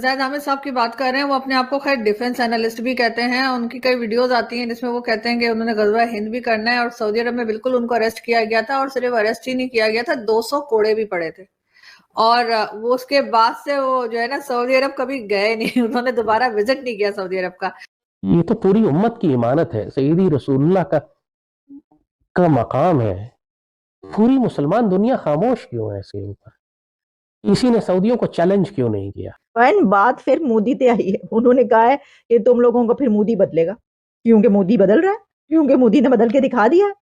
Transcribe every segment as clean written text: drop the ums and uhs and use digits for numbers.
زید حامد صاحب کی بات کر رہے ہیں، وہ اپنے آپ کو خیر ڈیفنس اینالسٹ بھی کہتے ہیں. ان کی کئی ویڈیوز آتی ہیں جس میں وہ کہتے ہیں کہ انہوں نے غزوہ ہند بھی کرنا ہے، اور سعودی عرب میں بالکل ان کو اریسٹ کیا گیا تھا، اور صرف اریسٹ ہی نہیں کیا گیا تھا، 200 کوڑے بھی پڑے تھے. اور وہ اس کے بعد سے وہ جو ہے نا سعودی عرب کبھی گئے نہیں، انہوں نے دوبارہ وزٹ نہیں کیا سعودی عرب کا. یہ تو پوری امت کی امانت ہے، سیدی رسول اللہ کا مقام ہے. پوری مسلمان دنیا خاموش کیوں ہے اس کے اوپر؟ کسی نے سعودیوں کو چیلنج کیوں نہیں کیا؟ بات پھر مودی تے آئی ہے. انہوں نے کہا ہے کہ تم لوگوں کو پھر مودی بدلے گا، کیونکہ مودی بدل رہا ہے، کیونکہ مودی نے بدل کے دکھا دیا ہے.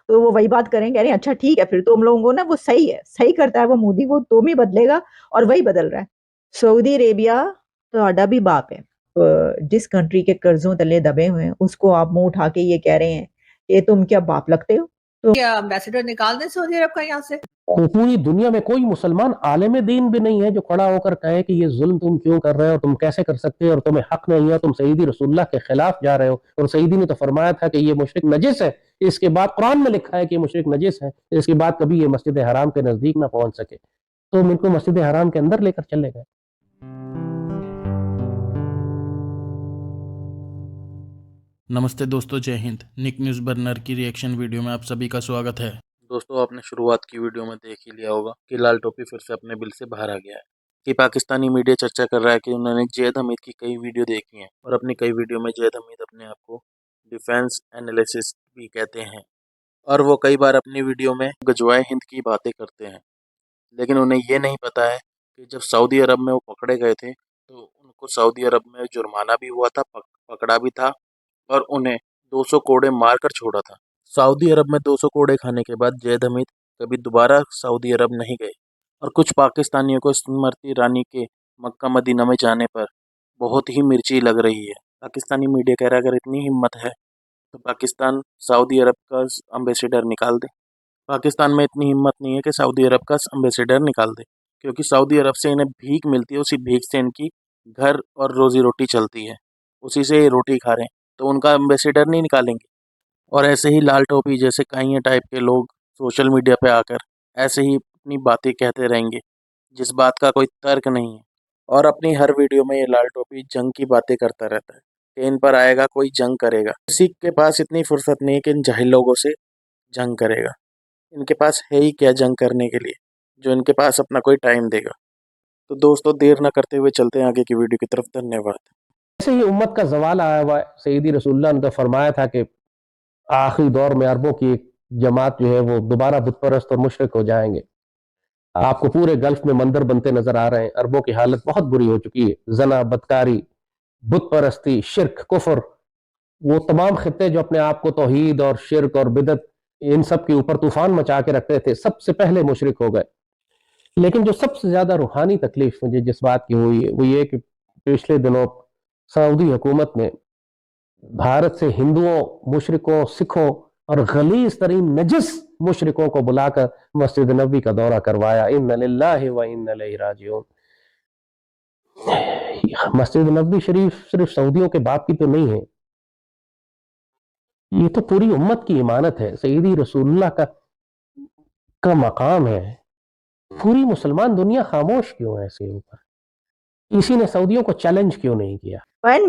تو وہ وہی بات کریں، کہہ رہے ہیں اچھا ٹھیک ہے پھر تم لوگوں کو نا وہ صحیح ہے، صحیح کرتا ہے وہ مودی، وہ تم ہی بدلے گا اور وہی بدل رہا ہے. سعودی عربیہ تہاڈا بھی باپ ہے. جس کنٹری کے قرضوں تلے دبے ہوئے ہیں اس کو آپ منہ اٹھا کے یہ کہہ رہے ہیں کہ تم کیا باپ لگتے ہو؟ کیا امبیسڈر نکال دیں سعودی عرب کا یہاں سے؟ پوری دنیا میں کوئی مسلمان عالم دین بھی نہیں ہے جو کھڑا ہو کر کہے کہ یہ ظلم تم کیوں کر رہے ہو، تم کیسے کر سکتے ہو، اور تمہیں حق نہیں ہے، تم سیدی رسول اللہ کے خلاف جا رہے ہو. اور سیدی نے تو فرمایا تھا کہ یہ مشرک نجس ہے. اس کے بعد قرآن میں لکھا ہے کہ یہ مشرک نجس ہے، اس کے بعد کبھی یہ مسجد حرام کے نزدیک نہ پہنچ سکے. تو ان کو مسجد حرام کے اندر لے کر چلے گئے. نمستے دوستو، جے ہند. نک نیوز برنر کی ریئیکشن ویڈیو میں آپ سبھی کا سواگت ہے. دوستو، آپ نے شروعات کی ویڈیو میں دیکھ ہی لیا ہوگا کہ لال ٹوپی پھر سے اپنے بل سے باہر آ گیا ہے. کہ پاکستانی میڈیا چرچا کر رہا ہے کہ انہوں نے زید حمید کی کئی ویڈیو دیکھی ہیں، اور اپنی کئی ویڈیو میں زید حمید اپنے آپ کو ڈیفینس اینالیسسٹ بھی کہتے ہیں، اور وہ کئی بار اپنی ویڈیو میں غزوہ ہند کی باتیں کرتے ہیں. لیکن انہیں یہ نہیں پتا ہے کہ جب سعودی عرب میں وہ پکڑے گئے تھے تو ان کو سعودی عرب میں جرمانہ بھی ہوا تھا، پکڑا بھی تھا، اور انہیں 200 کوڑے مار کر چھوڑا تھا. سعودی عرب میں 200 کوڑے کھانے کے بعد زید حمید کبھی دوبارہ سعودی عرب نہیں گئے. اور کچھ پاکستانیوں کو اسمرتی ایرانی کے مکہ مدینہ میں جانے پر بہت ہی مرچی لگ رہی ہے. پاکستانی میڈیا کہہ رہا ہے اگر اتنی ہمت ہے تو پاکستان سعودی عرب کا امبیسیڈر نکال دے. پاکستان میں اتنی ہمت نہیں ہے کہ سعودی عرب کا امبیسیڈر نکال دے، کیونکہ سعودی عرب سے انہیں بھیک ملتی ہے، اسی بھیک سے ان کی گھر اور روزی روٹی چلتی ہے، اسی سے یہ روٹی کھا رہے ہیں. تو ان کا امبیسیڈر نہیں نکالیں گے. اور ایسے ہی لال ٹوپی جیسے کائیں ٹائپ کے لوگ سوشل میڈیا پہ آ کر ایسے ہی اپنی باتیں کہتے رہیں گے جس بات کا کوئی ترک نہیں ہے. اور اپنی ہر ویڈیو میں یہ لال ٹوپی جنگ کی باتیں کرتا رہتا ہے کہ ان پر آئے گا کوئی جنگ کرے گا. کسی کے پاس اتنی فرصت نہیں ہے کہ ان جاہل لوگوں سے جنگ کرے گا. ان کے پاس ہے ہی کیا جنگ کرنے کے لیے جو ان کے پاس اپنا کوئی ٹائم دے گا. تو دوستو، دیر نہ کرتے ہوئے چلتے ہیں آگے کی ویڈیو کی طرف. دھنیہ واد. ایسے ہی امت کا زوال آیا ہوا ہے. سیدی رسول اللہ نے تو فرمایا تھا کہ آخری دور میں عربوں کی ایک جماعت جو ہے وہ دوبارہ بت پرست اور مشرک ہو جائیں گے. آپ کو پورے گلف میں مندر بنتے نظر آ رہے ہیں. عربوں کی حالت بہت بری ہو چکی ہے. زنا، بدکاری، بت پرستی، شرک، کفر، وہ تمام خطے جو اپنے آپ کو توحید اور شرک اور بدعت ان سب کے اوپر طوفان مچا کے رکھتے تھے، سب سے پہلے مشرک ہو گئے. لیکن جو سب سے زیادہ روحانی تکلیف مجھے جس بات کی ہوئی ہے وہ یہ کہ پچھلے دنوں سعودی حکومت نے بھارت سے ہندوؤں، مشرکوں، سکھوں اور غلیظ ترین نجس مشرکوں کو بلا کر مسجد نبوی کا دورہ کروایا. ان للہ و انا الیہ راجعون. مسجد نبوی شریف صرف سعودیوں کے باپ کی تو نہیں ہے، یہ تو پوری امت کی امانت ہے. سیدی رسول اللہ کا مقام ہے. پوری مسلمان دنیا خاموش کیوں ہے اس کے اوپر؟ کسی نے سعودیوں کو چیلنج کیوں نہیں کیا؟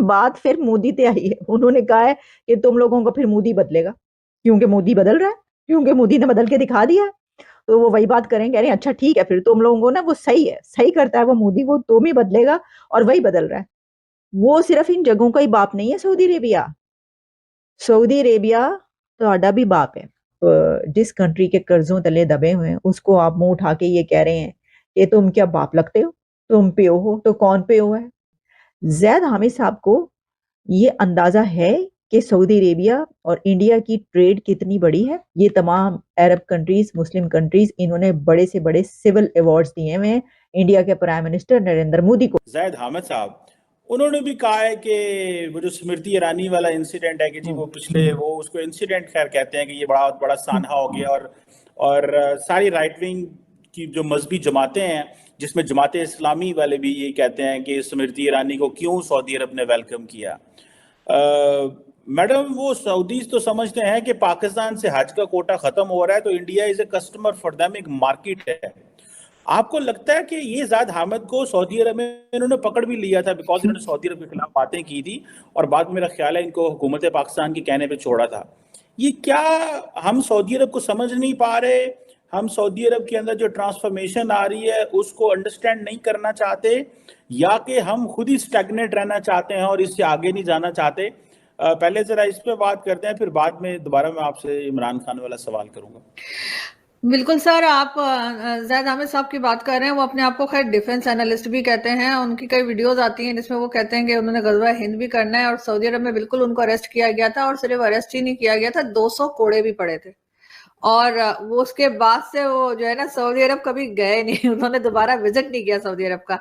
بات پھر مودی تے آئی ہے. انہوں نے کہا ہے کہ تم لوگوں کو پھر مودی بدلے گا، کیونکہ مودی بدل رہا ہے، کیونکہ مودی نے بدل کے دکھا دیا ہے. تو وہ وہی بات کریں، کہہ رہے ہیں اچھا ٹھیک ہے پھر تم لوگوں کو نا وہ صحیح ہے، صحیح کرتا ہے وہ مودی، وہ تم ہی بدلے گا اور وہی بدل رہا ہے. وہ صرف ان جگہوں کا ہی باپ نہیں ہے. سعودی عربیہ تہاڈا بھی باپ ہے. جس کنٹری کے قرضوں تلے دبے ہوئے ہیں اس کو آپ منہ اٹھا کے یہ کہہ رہے ہیں کہ تم کیا باپ لگتے ہو؟ تم پیو ہو تو کون پیو ہے؟ زید حامد صاحب کو یہ اندازہ ہے کہ سعودی عربیہ اور انڈیا کی ٹریڈ کتنی بڑی ہے؟ یہ تمام عرب کنٹریز، مسلم کنٹریز، انہوں نے بڑے سے بڑے سول ایوارڈز دیے ہوئے ہیں انڈیا کے پرائم منسٹر نریندر مودی کو. زید حامد صاحب انہوں نے بھی کہا ہے کہ وہ جو اسمرتی ایرانی والا انسیڈنٹ ہے کہ جی وہ پچھلے وہ اس کو انسیڈنٹ خیر کہتے ہیں کہ یہ بہت بڑا سانحہ ہو گیا، اور ساری رائٹ ونگ کی جو مذہبی جماعتیں ہیں جس میں جماعت اسلامی والے بھی یہ کہتے ہیں کہ اسمرتی ایرانی کو کیوں سعودی عرب نے ویلکم کیا. میڈم، وہ سعودیز تو سمجھتے ہیں کہ پاکستان سے حج کا کوٹا ختم ہو رہا ہے تو India is a customer for them, ایک مارکیٹ ہے. آپ کو لگتا ہے کہ یہ زید حامد کو سعودی عرب میں انہوں نے پکڑ بھی لیا تھا بیکاز انہوں نے سعودی عرب کے خلاف باتیں کی تھی اور بعد میں میرا خیال ہے ان کو حکومت پاکستان کے کہنے پہ چھوڑا تھا. یہ کیا ہم سعودی عرب کو سمجھ نہیں پا رہے, ہم سعودی عرب کے اندر جو ٹرانسفارمیشن آ رہی ہے اس کو انڈرسٹینڈ نہیں کرنا چاہتے, یا کہ ہم خود ہی اسٹیگنیٹ رہنا چاہتے ہیں اور اس سے آگے نہیں جانا چاہتے؟ پہلے ذرا اس پہ بات کرتے ہیں, پھر بعد میں دوبارہ میں آپ سے عمران خان والا سوال کروں گا. بالکل سر, آپ زید حامد صاحب کی بات کر رہے ہیں. وہ اپنے آپ کو خیر ڈیفنس انالسٹ بھی کہتے ہیں. ان کی کئی ویڈیوز آتی ہیں جس میں وہ کہتے ہیں کہ انہوں نے غزوہ ہند بھی کرنا ہے اور سعودی عرب میں بالکل ان کو اریسٹ کیا گیا تھا, اور صرف اریسٹ ہی نہیں کیا گیا تھا, 200 کوڑے بھی پڑے تھے. اور وہ اس کے بعد سے وہ جو ہے نا سعودی عرب کبھی گئے نہیں, انہوں نے دوبارہ وزٹ نہیں کیا سعودی عرب کا.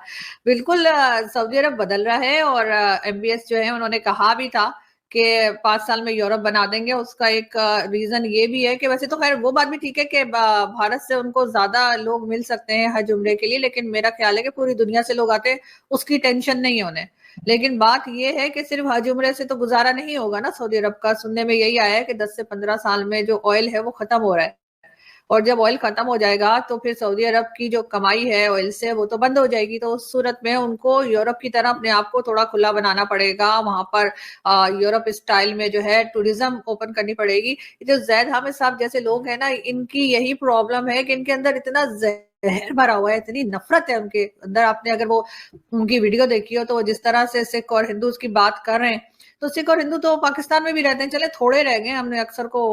بالکل سعودی عرب بدل رہا ہے, اور ایم بی ایس جو ہے انہوں نے کہا بھی تھا کہ 5 سال میں یورپ بنا دیں گے. اس کا ایک ریزن یہ بھی ہے کہ ویسے تو خیر وہ بات بھی ٹھیک ہے کہ بھارت سے ان کو زیادہ لوگ مل سکتے ہیں حج عمرے کے لیے, لیکن میرا خیال ہے کہ پوری دنیا سے لوگ آتے ہیں, اس کی ٹینشن نہیں ہونے. لیکن بات یہ ہے کہ صرف حج عمرے سے تو گزارا نہیں ہوگا نا سعودی عرب کا. سننے میں یہی آیا ہے کہ 10 سے 15 سال میں جو آئل ہے وہ ختم ہو رہا ہے, اور جب آئل ختم ہو جائے گا تو پھر سعودی عرب کی جو کمائی ہے آئل سے وہ تو بند ہو جائے گی. تو اس صورت میں ان کو یورپ کی طرح اپنے آپ کو تھوڑا کھلا بنانا پڑے گا, وہاں پر یورپ اسٹائل میں جو ہے ٹورزم اوپن کرنی پڑے گی. جو زید حامد صاحب جیسے لوگ ہیں نا, ان کی یہی پرابلم ہے کہ ان کے اندر اتنا زہر بھرا ہوا ہے, اتنی نفرت ہے ان کے اندر. آپ نے اگر وہ ان کی ویڈیو دیکھی ہو تو وہ جس طرح سے سکھ اور ہندوز کی بات کر رہے ہیں, تو سکھ اور ہندو تو پاکستان میں بھی رہتے ہیں, چلے تھوڑے رہ گئے, ہم نے اکثر کو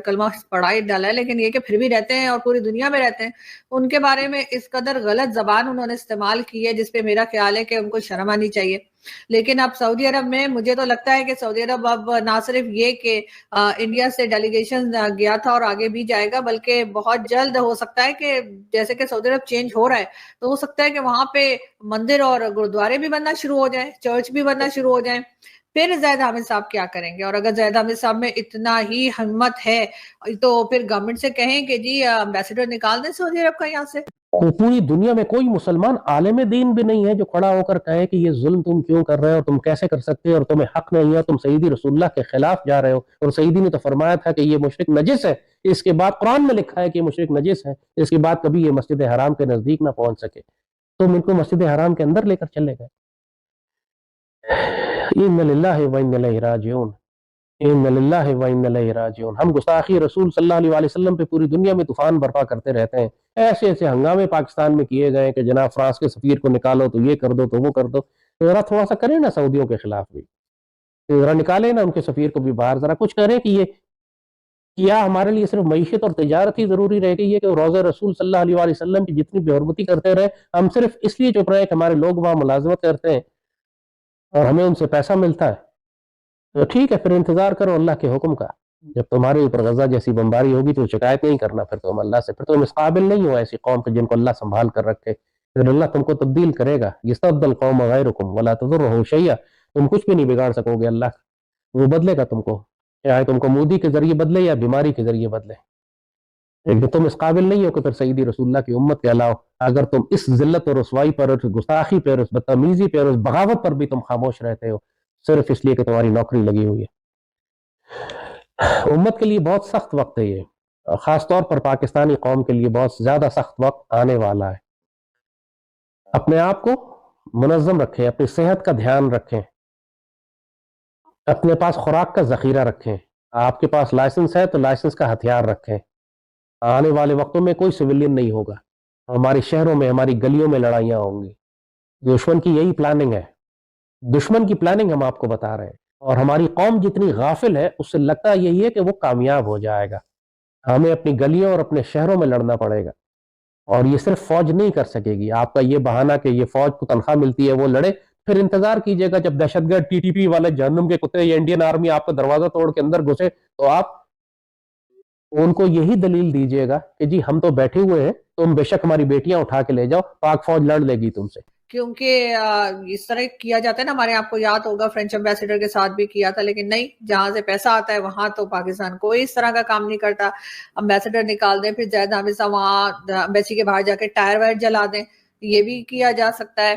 کلمہ پڑھا ہی ڈالا ہے, لیکن یہ کہ پھر بھی رہتے ہیں اور پوری دنیا میں رہتے ہیں. ان کے بارے میں اس قدر غلط زبان انہوں نے استعمال کی ہے جس پہ میرا خیال ہے کہ ان کو شرم آنی چاہیے. لیکن اب سعودی عرب میں مجھے تو لگتا ہے کہ سعودی عرب اب نہ صرف یہ کہ انڈیا سے ڈیلیگیشن گیا تھا اور آگے بھی جائے گا, بلکہ بہت جلد ہو سکتا ہے کہ جیسے کہ سعودی عرب چینج ہو رہا ہے تو ہو سکتا ہے کہ وہاں پہ مندر اور گرودوارے بھی بننا شروع ہو جائیں, چرچ بھی بننا شروع ہو جائیں. پھر زید حامد صاحب کیا کریں گے؟ اور اگر زید حامد صاحب میں اتنا ہی ہمت ہے تو پھر گورنمنٹ سے کہیں کہ جی ایمبیسڈر نکال دیں سعودی عرب کا یہاں سے. پوری دنیا میں کوئی مسلمان عالم دین بھی نہیں ہے جو کھڑا ہو کر کہے کہ یہ ظلم تم کیوں کر رہے ہو, تم کیسے کر سکتے ہو, اور تمہیں حق نہیں ہے, تم سیدی رسول اللہ کے خلاف جا رہے ہو. اور سیدی نے تو فرمایا تھا کہ یہ مشرک نجس ہے, اس کے بعد قرآن میں لکھا ہے کہ یہ مشرک نجس ہے, اس کے بعد کبھی یہ مسجد حرام کے نزدیک نہ پہنچ سکے. تم ان کو مسجد حرام کے اندر لے کر چلے گئے. اِنَّ لِلَّهِ وَإِنَّ إِلَيْهِ رَاجِعُونَ, اِنَّ لِلَّهِ وَإِنَّ إِلَيْهِ رَاجِعُونَ. ہم گستاخی رسول صلی اللہ علیہ وسلم پہ پوری دنیا میں طوفان برپا کرتے رہتے ہیں. ایسے ایسے ہنگامے پاکستان میں کیے گئے کہ جناب فرانس کے سفیر کو نکالو تو یہ کر دو تو وہ کر دو. ذرا تھوڑا سا کریں نا سعودیوں کے خلاف بھی, ذرا نکالیں نا ان کے سفیر کو بھی باہر, ذرا کچھ کریں کہ یہ کیا ہمارے لیے صرف معیشت اور تجارت ہی ضروری رہ گئی ہے کہ روضہ رسول صلی اللہ علیہ وسلم کی جتنی بے حرمتی کرتے رہے, ہم صرف اس لیے چپ رہے کہ ہمارے لوگ وہاں ملازمت کرتے ہیں اور ہمیں ان سے پیسہ ملتا ہے. تو ٹھیک ہے, پھر انتظار کرو اللہ کے حکم کا. جب تمہارے اوپر غزہ جیسی بمباری ہوگی تو شکایت نہیں کرنا پھر تم اللہ سے, پھر تم اس قابل نہیں ہو ایسی قوم کے جن کو اللہ سنبھال کر رکھے. پھر اللہ تم کو تبدیل کرے گا. یستبدل قوم غیرکم ولا تضرہ شیئا, تم کچھ بھی نہیں بگاڑ سکو گے اللہ, وہ بدلے گا تم کو, چاہے تم کو مودی کے ذریعے بدلے یا بیماری کے ذریعے بدلے. لیکن تم اس قابل نہیں ہو کہ پھر سیدی رسول اللہ کی امت کے علاوہ اگر تم اس ذلت اور رسوائی پر, اس گستاخی پر, اس بدتمیزی پر, اس بغاوت پر بھی تم خاموش رہتے ہو صرف اس لیے کہ تمہاری نوکری لگی ہوئی ہے. امت کے لیے بہت سخت وقت ہے یہ, خاص طور پر پاکستانی قوم کے لیے بہت زیادہ سخت وقت آنے والا ہے. اپنے آپ کو منظم رکھیں, اپنی صحت کا دھیان رکھیں, اپنے پاس خوراک کا ذخیرہ رکھیں. آپ کے پاس لائسنس ہے تو لائسنس کا ہتھیار رکھیں. آنے والے وقتوں میں کوئی سویلین نہیں ہوگا, ہماری شہروں میں, ہماری گلیوں میں لڑائیاں ہوں گی. دشمن کی یہی پلاننگ ہے, دشمن کی پلاننگ ہم آپ کو بتا رہے ہیں. اور ہماری قوم جتنی غافل ہے اس سے لگتا یہی ہے کہ وہ کامیاب ہو جائے گا. ہمیں اپنی گلیوں اور اپنے شہروں میں لڑنا پڑے گا, اور یہ صرف فوج نہیں کر سکے گی. آپ کا یہ بہانہ کہ یہ فوج کو تنخواہ ملتی ہے وہ لڑے, پھر انتظار کیجئے گا جب دہشت گرد ٹی ٹی پی والے جہنم کے کتے یا انڈین آرمی آپ کا دروازہ توڑ کے اندر گھسے تو آپ ان کو یہی دلیل دیجئے گا کہ جی ہم تو بیٹھے ہوئے ہیں, تم بے شک ہماری بیٹیاں اٹھا کے لے جاؤ, پاک فوج لڑ لے گی تم سے. کیونکہ اس طرح کیا جاتا ہے نا, ہمارے آپ کو یاد ہوگا فرینچ امبیسڈر کے ساتھ بھی کیا تھا, لیکن نہیں, جہاں سے پیسہ آتا ہے وہاں تو پاکستان کوئی اس طرح کا کام نہیں کرتا. امبیسڈر نکال دیں, پھر زید حامد صاحب وہاں امبیسی کے باہر جا کے ٹائر وائر جلا دیں, یہ بھی کیا جا سکتا ہے.